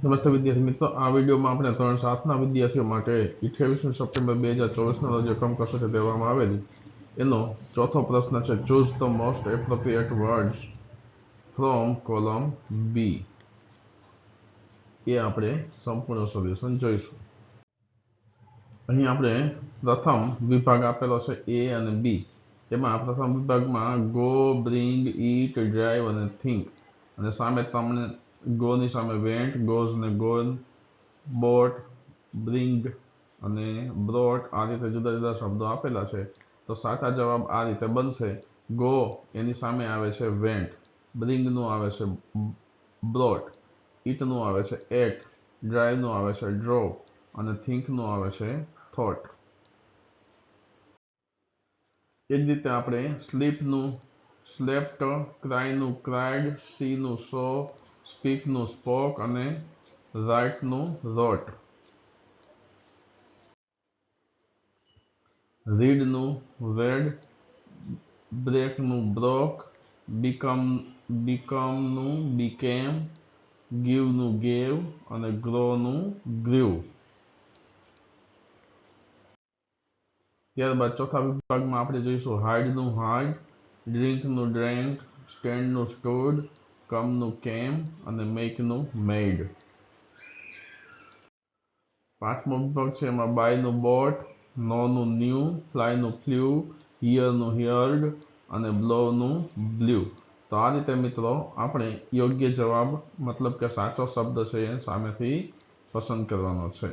નમસ્તે વિદ્યાર્થી મિત્રો, આ વિડીયોમાં આપણે ધોરણ 7ના વિદ્યાર્થીઓ માટે 28 સપ્ટેમ્બર 2024ના રોજ એકમ કસોટી દેવામાં આવેલી એનો ચોથો પ્રશ્ન છે. Choose the most appropriate words from column B. એ આપણે સંપૂર્ણ સોલ્યુશન જોઈશું. અહીં આપણે પ્રથમ વિભાગ આપેલો છે એ અને બી. એમાં પ્રથમ વિભાગમાં ગો, બ્રિંગ, ઈટ, ડ્રાઈવ અને થિંક, અને સામે તમને ગોની સામે વેન્ટ, ગોઝ ને ગોન, બોટ, બ્રિંગ અને બ્રોટ આ રીતે જુદા જુદા શબ્દો આપેલા છે. તો સાચા જવાબ આ રીતે બનશે. ગો એની સામે આવે છે વેન્ટ, બ્રિંગનું આવે છે બ્રોટ, ઈટનું આવે છે એટ, ડ્રાઈવનું આવે છે ડ્રોવ અને થિંકનું આવે છે થોટ. એ જ રીતે આપણે સ્લીપનું સ્લેપ્ટ, ક્રાયનું ક્રાઇડ, સીનું સો, સ્પીકનું સ્પોક અને રાઇટનું રોટ, રીડનું રેડ, બ્રેકનું બ્રોક, બીકમનું બીકેમ, ગીવનું ગેવ અને ગ્રોનું ગ્રીવ. ત્યારબાદ ચોથા વિભાગમાં આપણે જોઈશું હાઇડનું હાઇડ, ડ્રિંકનું ડ્રેન્ક, સ્ટેન્ડનું સ્ટૂડ, કમનું કેમ અને મેકનું મેઇડ. પાંચમો વિભાગ છે એમાં બાયનું બોટ, નોનું ન્યૂ, ફ્લાયનું ફ્લ્યુ, હિયરનું હિયર્ડ અને બ્લોવનું બ્લ્યુ. તો આ રીતે મિત્રો આપણે યોગ્ય જવાબ મતલબ કે સાચો શબ્દ છે એ સામેથી પસંદ કરવાનો છે.